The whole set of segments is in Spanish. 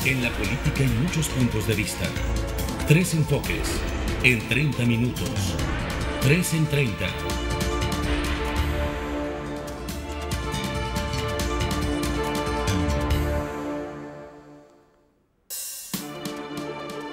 En la política hay muchos puntos de vista. Tres enfoques en 30 minutos. 3 en 30.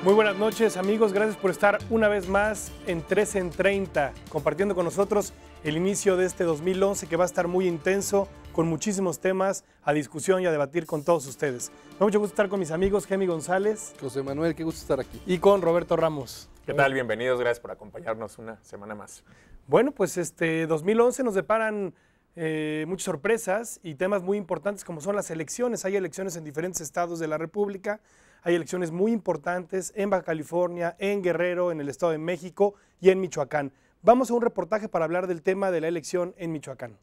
Muy buenas noches, amigos. Gracias por estar una vez más en 3 en 30, compartiendo con nosotros el inicio de este 2011 que va a estar muy intenso, con muchísimos temas a discusión y a debatir con todos ustedes. Me da mucho gusto estar con mis amigos Gemi González. José Manuel, qué gusto estar aquí. Y con Roberto Ramos. ¿Qué tal? Bienvenidos, gracias por acompañarnos una semana más. Bueno, pues 2011 nos deparan muchas sorpresas y temas muy importantes como son las elecciones. Hay elecciones en diferentes estados de la República. Hay elecciones muy importantes en Baja California, en Guerrero, en el Estado de México y en Michoacán. Vamos a un reportaje para hablar del tema de la elección en Michoacán.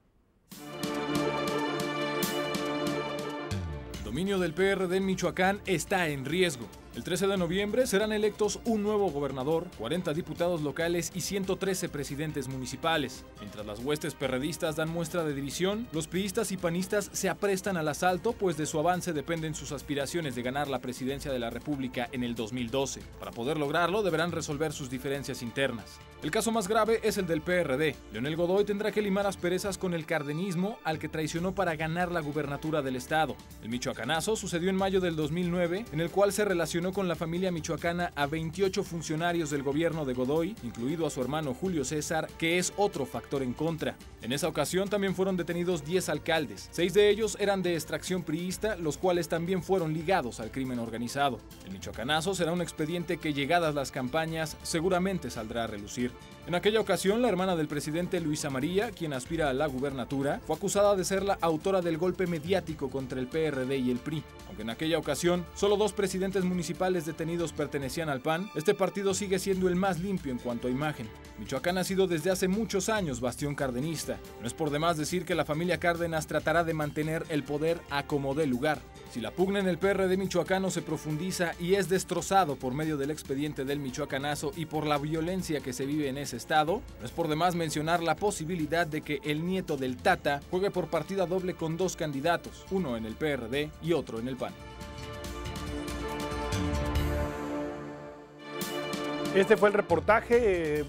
El dominio del PRD en Michoacán está en riesgo. El 13 de noviembre serán electos un nuevo gobernador, 40 diputados locales y 113 presidentes municipales. Mientras las huestes perredistas dan muestra de división, los priistas y panistas se aprestan al asalto, pues de su avance dependen sus aspiraciones de ganar la presidencia de la República en el 2012. Para poder lograrlo, deberán resolver sus diferencias internas. El caso más grave es el del PRD. Leonel Godoy tendrá que limar asperezas con el cardenismo, al que traicionó para ganar la gubernatura del estado. El michoacanazo sucedió en mayo del 2009, en el cual se relacionó con la familia michoacana a 28 funcionarios del gobierno de Godoy, incluido a su hermano Julio César, que es otro factor en contra. En esa ocasión también fueron detenidos 10 alcaldes. 6 de ellos eran de extracción priista, los cuales también fueron ligados al crimen organizado. El michoacanazo será un expediente que, llegadas las campañas, seguramente saldrá a relucir. En aquella ocasión, la hermana del presidente Luisa María, quien aspira a la gubernatura, fue acusada de ser la autora del golpe mediático contra el PRD y el PRI. Aunque en aquella ocasión solo 2 presidentes municipales detenidos pertenecían al PAN, este partido sigue siendo el más limpio en cuanto a imagen. Michoacán ha sido desde hace muchos años bastión cardenista. No es por demás decir que la familia Cárdenas tratará de mantener el poder a como dé lugar. Si la pugna en el PRD michoacano se profundiza y es destrozado por medio del expediente del michoacanazo y por la violencia que se vive en ese estado, no es por demás mencionar la posibilidad de que el nieto del Tata juegue por partida doble con 2 candidatos, uno en el PRD y otro en el PAN. Este fue el reportaje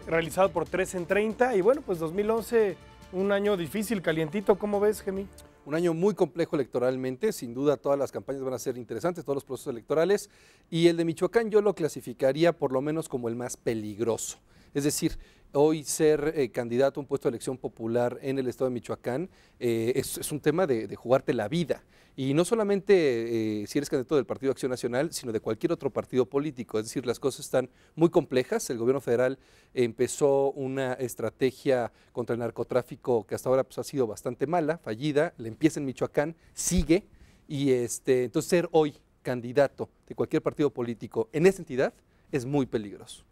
realizado por 3 en 30 y bueno, pues 2011, un año difícil, calientito. ¿Cómo ves, Gemi? Un año muy complejo electoralmente, sin duda todas las campañas van a ser interesantes, todos los procesos electorales, y el de Michoacán yo lo clasificaría por lo menos como el más peligroso. Es decir, hoy ser candidato a un puesto de elección popular en el estado de Michoacán es un tema de jugarte la vida. Y no solamente si eres candidato del Partido Acción Nacional, sino de cualquier otro partido político. Es decir, las cosas están muy complejas. El gobierno federal empezó una estrategia contra el narcotráfico que hasta ahora pues, ha sido bastante mala, fallida. Le empieza en Michoacán, sigue. Y entonces ser hoy candidato de cualquier partido político en esa entidad es muy peligroso.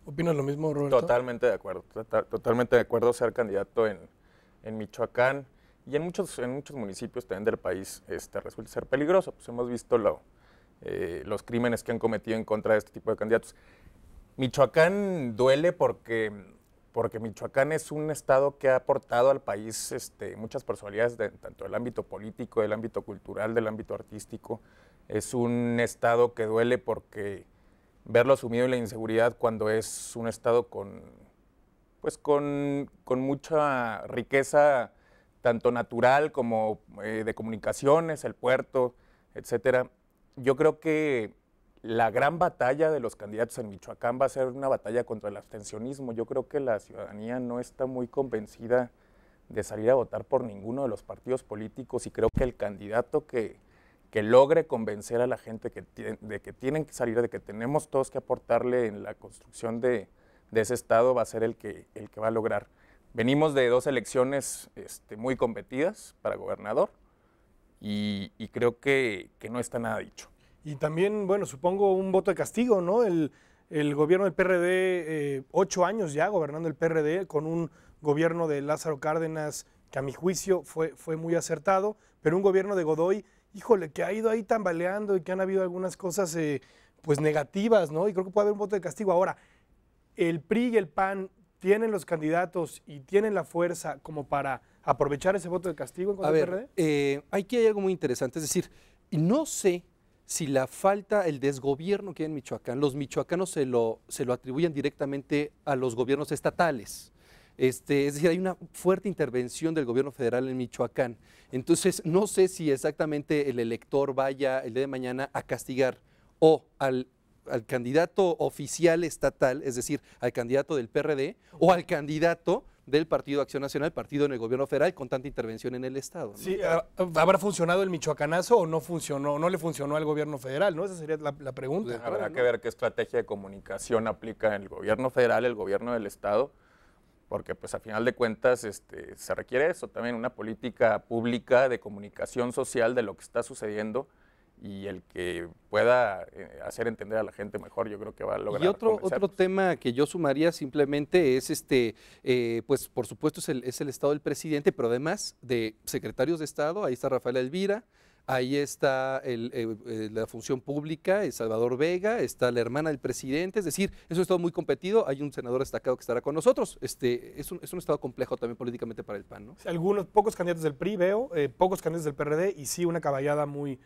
¿Opinas lo mismo, Roberto? Totalmente de acuerdo, totalmente de acuerdo. Ser candidato en Michoacán y en muchos municipios también del país resulta ser peligroso. Pues hemos visto los crímenes que han cometido en contra de este tipo de candidatos. Michoacán duele porque Michoacán es un estado que ha aportado al país muchas personalidades, tanto del ámbito político, del ámbito cultural, del ámbito artístico. Es un estado que duele porque verlo sumido en la inseguridad cuando es un estado con mucha riqueza, tanto natural como de comunicaciones, el puerto, etcétera. Yo creo que la gran batalla de los candidatos en Michoacán va a ser una batalla contra el abstencionismo. Yo creo que la ciudadanía no está muy convencida de salir a votar por ninguno de los partidos políticos y creo que el candidato que logre convencer a la gente de que tienen que salir, de que tenemos todos que aportarle en la construcción de ese estado, va a ser el que va a lograr. Venimos de 2 elecciones muy competidas para gobernador y creo que no está nada dicho. Y también, bueno, supongo un voto de castigo, ¿no? El gobierno del PRD, 8 años ya gobernando el PRD, con un gobierno de Lázaro Cárdenas que a mi juicio fue muy acertado, pero un gobierno de Godoy, híjole, que ha ido ahí tambaleando y que han habido algunas cosas pues negativas, ¿no? Y creo que puede haber un voto de castigo. Ahora, el PRI y el PAN tienen los candidatos y tienen la fuerza como para aprovechar ese voto de castigo en contra del PRD. Aquí hay algo muy interesante, es decir, no sé si la falta, el desgobierno que hay en Michoacán, los michoacanos se lo atribuyen directamente a los gobiernos estatales. Es decir, hay una fuerte intervención del gobierno federal en Michoacán. Entonces, no sé si exactamente el elector vaya el día de mañana a castigar o al candidato oficial estatal, es decir, al candidato del PRD, o al candidato del Partido Acción Nacional, partido en el gobierno federal, con tanta intervención en el Estado, ¿no? Sí, ¿habrá funcionado el michoacanazo o no funcionó, no le funcionó al gobierno federal, ¿no? Esa sería la pregunta. Habrá que ver qué estrategia de comunicación aplica el gobierno federal, el gobierno del Estado, porque pues a final de cuentas se requiere eso también, una política pública de comunicación social de lo que está sucediendo, y el que pueda hacer entender a la gente mejor, yo creo que va a lograr. Y otro tema que yo sumaría simplemente es pues por supuesto es el estado del presidente, pero además de secretarios de Estado, ahí está Rafael Elvira, ahí está la función pública, Salvador Vega, está la hermana del presidente, es decir, es un estado muy competido, hay un senador destacado que estará con nosotros, es un estado complejo también políticamente para el PAN, ¿no? Pocos candidatos del PRI veo, pocos candidatos del PRD y sí una caballada muy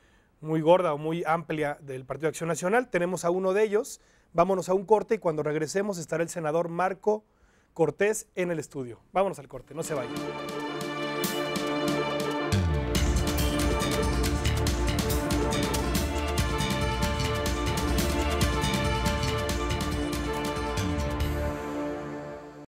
gorda o muy amplia del Partido Acción Nacional. Tenemos a uno de ellos, vámonos a un corte y cuando regresemos estará el senador Marco Cortés en el estudio. Vámonos al corte, no se vayan.